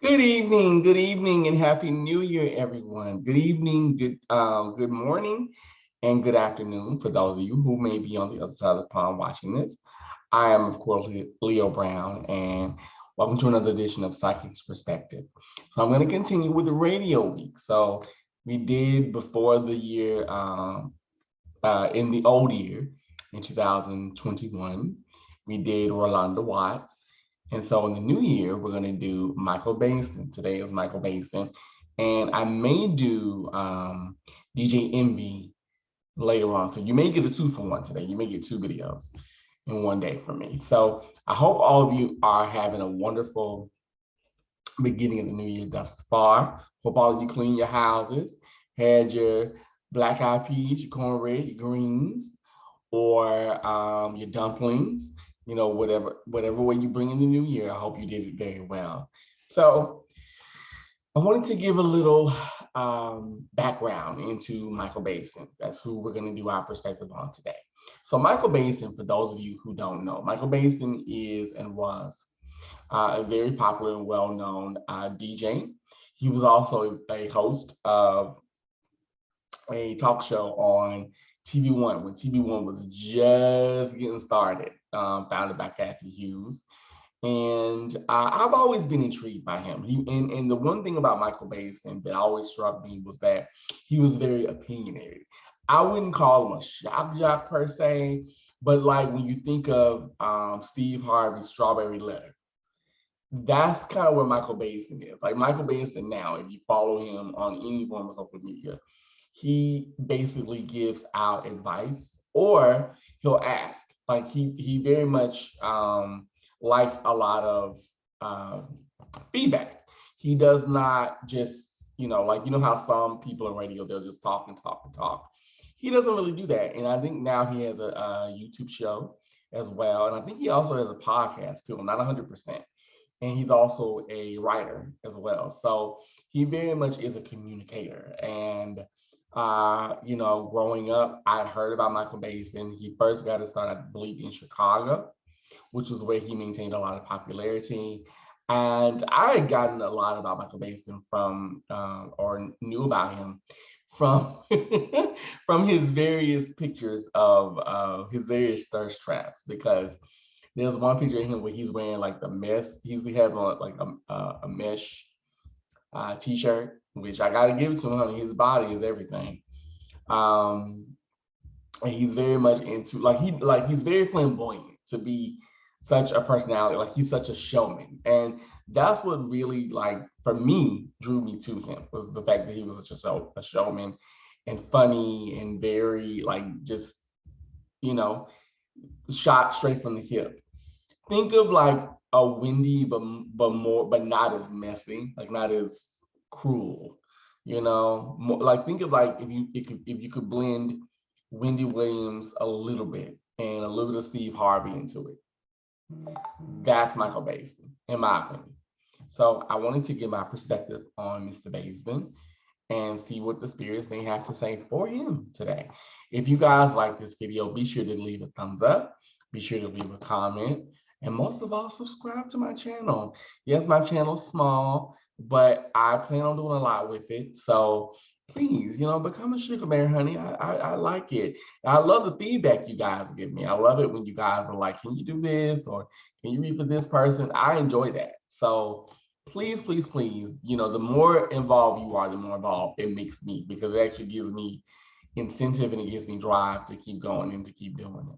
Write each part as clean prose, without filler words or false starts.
Good evening, and happy New Year, everyone. Good evening, good morning, and good afternoon for those of you who may be on the other side of the pond watching this. I am, of course, Leo Brown, and welcome to another edition of Psychic's Perspective. So I'm going to continue with the radio week. So we did before the year, in the old year, in 2021, we did Rolanda Watts. And so in the new year, we're going to do Michael Baisden. Today is Michael Baisden. And I may do DJ Envy later on. So you may get a 2-for-1 today. You may get 2 videos in one day from me. So I hope all of you are having a wonderful beginning of the new year thus far. Hope all of you clean your houses, had your black eyed peas, your cornbread, your greens, or your dumplings, whatever way you bring in the new year. I hope you did it very well. So I wanted to give a little background into Michael Baisden. That's who we're going to do our perspective on today. So Michael Baisden, for those of you who don't know, Michael Baisden is and was a very popular and well-known DJ. He was also a host of a talk show on TV1 when TV1 was just getting started, founded by Kathy Hughes. And I've always been intrigued by him. And the one thing about Michael Baisden that always struck me was that he was very opinionated. I wouldn't call him a shock jock per se, but like when you think of Steve Harvey's Strawberry Letter, that's kind of where Michael Baisden is. Like Michael Baisden now, if you follow him on any form of social media, he basically gives out advice or he'll ask. Like he very much likes a lot of feedback. He does not just, like, how some people on radio, they'll just talk and talk and talk. He doesn't really do that. And I think now he has a YouTube show as well. And I think he also has a podcast too. I'm not 100%. And he's also a writer as well. So he very much is a communicator. And growing up, I heard about Michael Baisden. He first got his start, I believe, in Chicago, which was where he maintained a lot of popularity. And I had gotten a lot about Michael Baisden from, or knew about him from, from his various pictures of his various thirst traps, because there's one picture of him where he's wearing like the mesh. He usually has on like a mesh t-shirt, which I gotta give it to him. Honey. His body is everything. And he's very much into he's very flamboyant to be such a personality. Like he's such a showman, and that's what really for me drew me to him, was the fact that he was such a showman and funny and very just shot straight from the hip. Think of like a Wendy, but not as messy, like not as cruel. Think of like if you could blend Wendy Williams a little bit and a little bit of Steve Harvey into it. That's Michael Baisden, in my opinion. So I wanted to give my perspective on Mr. Baisden and see what the spirits may have to say for him today. If you guys like this video, be sure to leave a thumbs up. Be sure to leave a comment. And most of all, subscribe to my channel. Yes, my channel's small, but I plan on doing a lot with it. So please, become a sugar bear, honey. I like it. I love the feedback you guys give me. I love it when you guys are like, can you do this? Or can you read for this person? I enjoy that. So please, please, please, the more involved you are, the more involved it makes me, because it actually gives me incentive and it gives me drive to keep going and to keep doing it.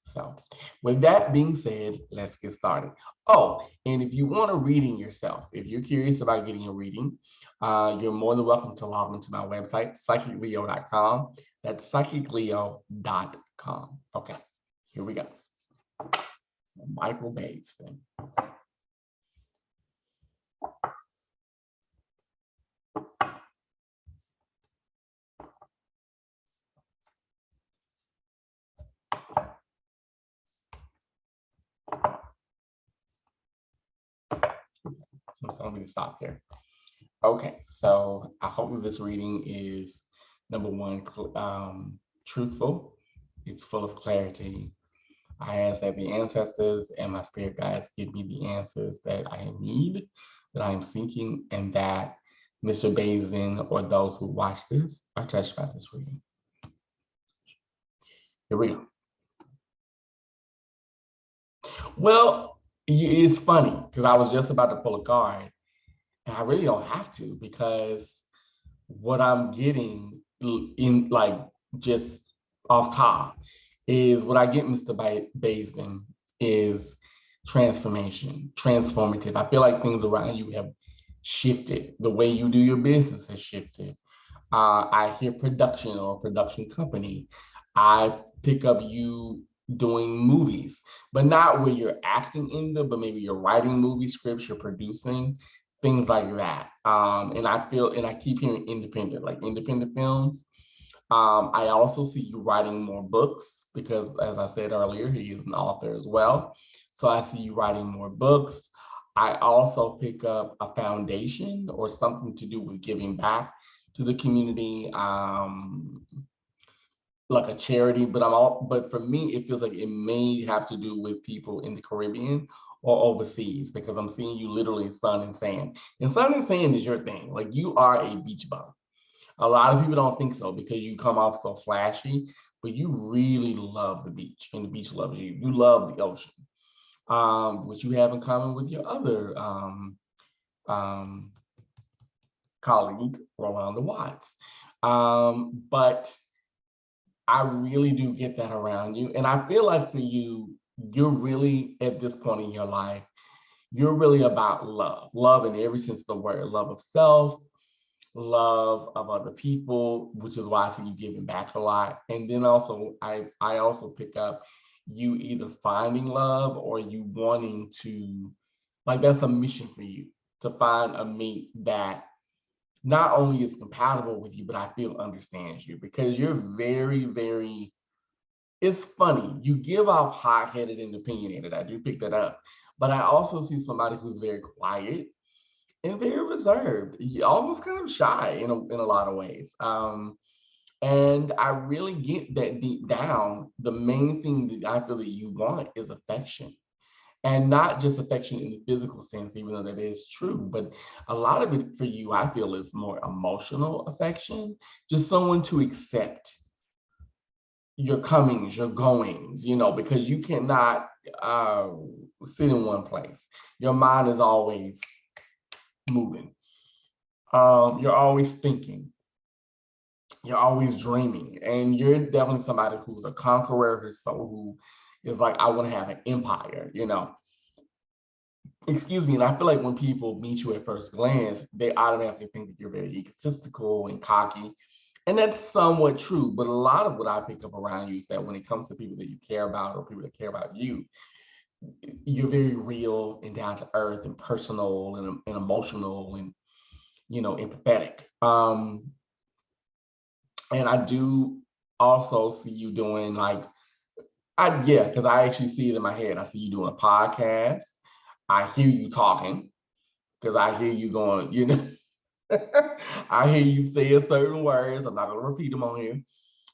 So with that being said, let's get started. Oh, and if you want a reading yourself, if you're curious about getting a reading, you're more than welcome to log into my website, psychicleo.com. That's psychicleo.com. Okay, here we go. Michael Baisden. So I'm going to stop there. Okay, so I hope that this reading is, number one, truthful. It's full of clarity. I ask that the ancestors and my spirit guides give me the answers that I need, that I am seeking, and that Mr. Baisden or those who watch this are touched by this reading. Here we go. Well, it's funny because I was just about to pull a card, and I really don't have to because what I'm getting in like just off top is what I get, Mr. Baisden, is transformation, transformative. I feel like things around you have shifted. The way you do your business has shifted. I hear production or production company. I pick up you doing movies, but not where you're acting in them, but maybe you're writing movie scripts, you're producing things like that. And I feel, and I keep hearing independent, like independent films. I also see you writing more books because, as I said earlier, he is an author as well. So I see you writing more books. I also pick up a foundation or something to do with giving back to the community, like a charity. But for me, it feels like it may have to do with people in the Caribbean or overseas because I'm seeing you literally sun and sand. And sun and sand is your thing. Like you are a beach bum. A lot of people don't think so because you come off so flashy, but you really love the beach and the beach loves you. You love the ocean, which you have in common with your other um, colleague, Rolanda Watts. But I really do get that around you. And I feel like for you, you're really at this point in your life, you're really about love, love in every sense of the word, love of self, love of other people, which is why I see you giving back a lot. And then also, I also pick up you either finding love or you wanting to, like that's a mission for you to find a mate that not only is compatible with you, but I feel understands you because you're very, very, it's funny. You give off hot-headed and opinionated. I do pick that up. But I also see somebody who's very quiet and very reserved, almost kind of shy in a lot of ways. And I really get that deep down, the main thing that I feel that you want is affection. And not just affection in the physical sense, even though that is true, but a lot of it for you, I feel, is more emotional affection, just someone to accept your comings, your goings, because you cannot sit in one place. Your mind is always moving. You're always thinking, you're always dreaming, and you're definitely somebody who's a conqueror, who is like, I want to have an empire. Excuse me, and I feel like when people meet you at first glance, they automatically think that you're very egotistical and cocky. And that's somewhat true, but a lot of what I pick up around you is that when it comes to people that you care about or people that care about you, you're very real and down to earth and personal and emotional and empathetic. And I do also see you doing like, yeah, because I actually see it in my head. I see you doing a podcast. I hear you talking because I hear you going, I hear you saying certain words. I'm not gonna repeat them on here,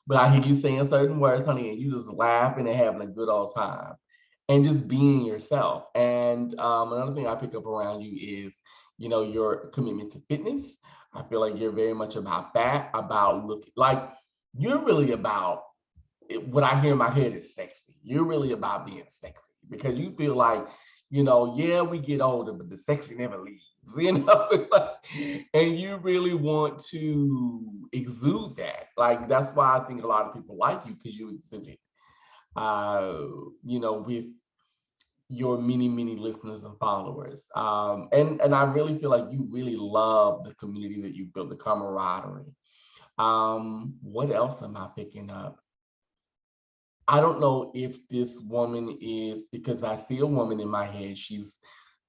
but I hear you saying certain words, honey, and you just laughing and having a good old time and just being yourself. And another thing I pick up around you is, your commitment to fitness. I feel like you're very much about that, about looking like you're really about what I hear in my head is sexy. You're really about being sexy because you feel like, yeah, we get older, but the sexy never leaves, and you really want to exude that. Like, that's why I think a lot of people like you because you exhibit, with your many, many listeners and followers. And I really feel like you really love the community that you built, the camaraderie. What else am I picking up? I don't know if this woman is, because I see a woman in my head, she's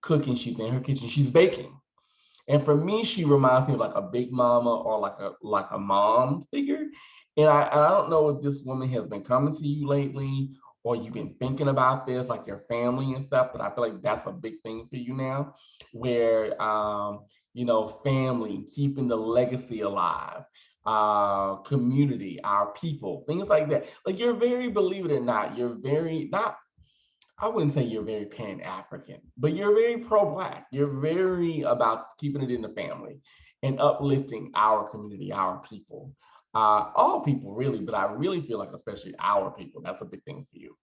cooking, she's in her kitchen, she's baking. And for me, she reminds me of like a big mama or like a mom figure. And I don't know if this woman has been coming to you lately or you've been thinking about this, like your family and stuff, but I feel like that's a big thing for you now, where family, keeping the legacy alive, community, our people, things like that. Like you're very, believe it or not, you're very not I wouldn't say you're very pan-African, but you're very pro-Black. You're very about keeping it in the family and uplifting our community, our people, all people really, but I really feel like especially our people. That's a big thing for you.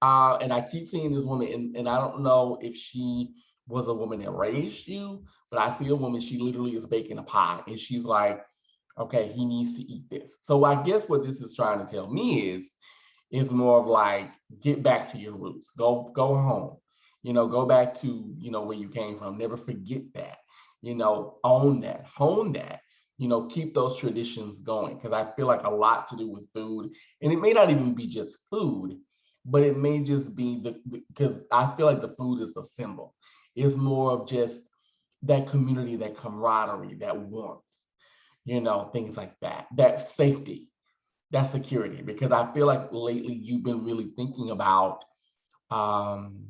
And I keep seeing this woman, and I don't know if she was a woman that raised you, but I see a woman, she literally is baking a pie, and she's like, okay, he needs to eat this. So I guess what this is trying to tell me is more of like, get back to your roots, go home, go back to, where you came from. Never forget that, own that, hone that, keep those traditions going. Because I feel like a lot to do with food, and it may not even be just food, but it may just be because I feel like the food is the symbol. It's more of just that community, that camaraderie, that warmth, things like that, that safety, that security. Because I feel like lately you've been really thinking about, um,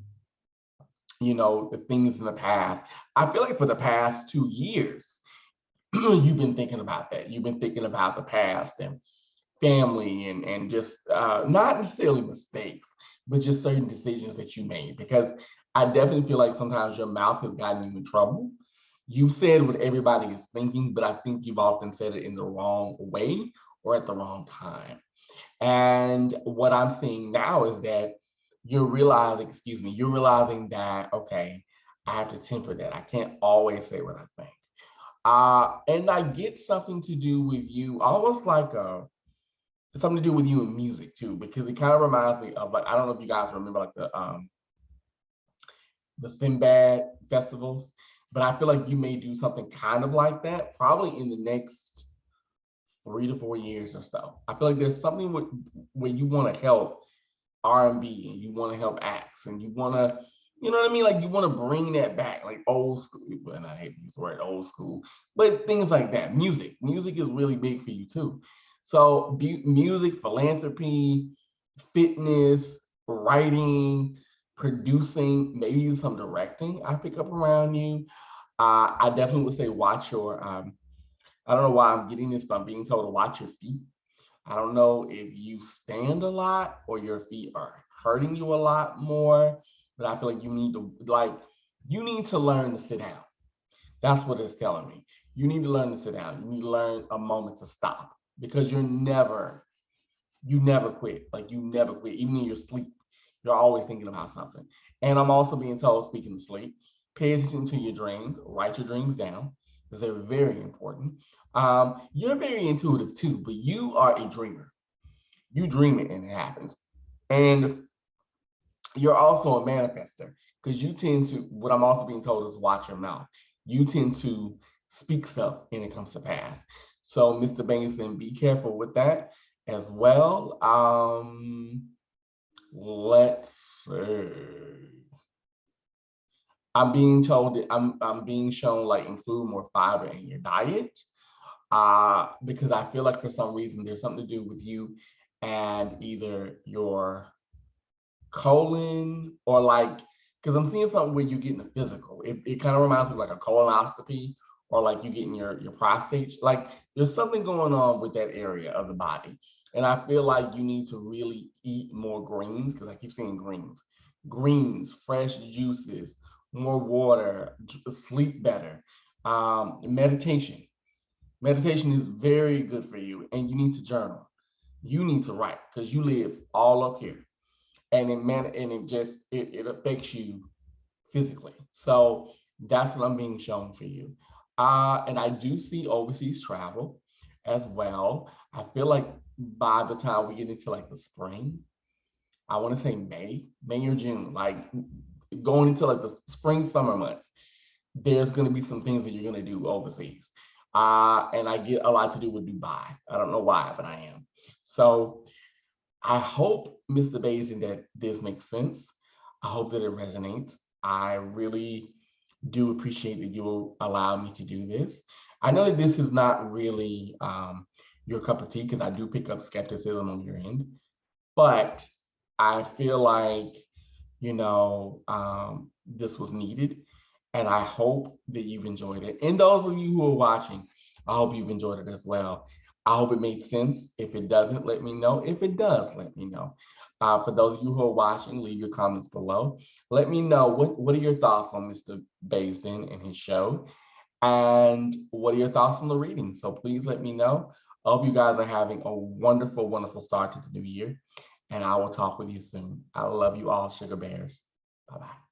the things in the past. I feel like for the past 2 years, you've been thinking about that. You've been thinking about the past and family and just not necessarily mistakes, but just certain decisions that you made. Because I definitely feel like sometimes your mouth has gotten you in trouble. You said what everybody is thinking, but I think you've often said it in the wrong way or at the wrong time. And what I'm seeing now is that you're realizing that, okay, I have to temper that. I can't always say what I think. And I get something to do with you, almost like something to do with you in music too, because it kind of reminds me of, like, I don't know if you guys remember like the Sinbad festivals, but I feel like you may do something kind of like that, probably in the next 3 to 4 years or so. I feel like there's something where you want to help R&B and you want to help acts and you want to, you know what I mean? Like you want to bring that back, like old school. And I hate to use the word old school, but things like that. Music is really big for you too. So music, philanthropy, fitness, writing, producing, maybe some directing I pick up around you. I definitely would say watch your, I don't know why I'm getting this, but I'm being told to watch your feet. I don't know if you stand a lot or your feet are hurting you a lot more, but I feel like you need to learn to sit down. That's what it's telling me. You need to learn to sit down. You need to learn a moment to stop because you never quit. Like you never quit. Even in your sleep, you're always thinking about something. And I'm also being told, speaking of sleep, pay attention to your dreams, write your dreams down because they're very important. You're very intuitive too, but you are a dreamer. You dream it and it happens. And you're also a manifester because you tend to, what I'm also being told is watch your mouth. You tend to speak stuff and it comes to pass. So Mr. Baisden, be careful with that as well. Let's see. I'm being told that I'm being shown like include more fiber in your diet. Because I feel like for some reason there's something to do with you and either your colon or like, because I'm seeing something where you're getting a physical. It kind of reminds me of like a colonoscopy or like you getting your prostate. Like there's something going on with that area of the body. And I feel like you need to really eat more greens because I keep saying greens. Greens, fresh juices, more water, sleep better, meditation. Meditation is very good for you, and you need to journal. You need to write because you live all up here, and it affects you physically. So that's what I'm being shown for you. And I do see overseas travel as well. I feel like by the time we get into like the spring, I want to say May or June, like going into like the spring, summer months, there's going to be some things that you're going to do overseas. And I get a lot to do with Dubai. I don't know why, but I am. So I hope, Mr. Baisden, that this makes sense. I hope that it resonates. I really do appreciate that you will allow me to do this. I know that this is not really your cup of tea because I do pick up skepticism on your end, but I feel like, this was needed. And I hope that you've enjoyed it. And those of you who are watching, I hope you've enjoyed it as well. I hope it made sense. If it doesn't, let me know. If it does, let me know. For those of you who are watching, leave your comments below. Let me know what are your thoughts on Mr. Baisden and his show, and what are your thoughts on the reading? So please let me know. I hope you guys are having a wonderful, wonderful start to the new year, and I will talk with you soon. I love you all, Sugar Bears. Bye-bye.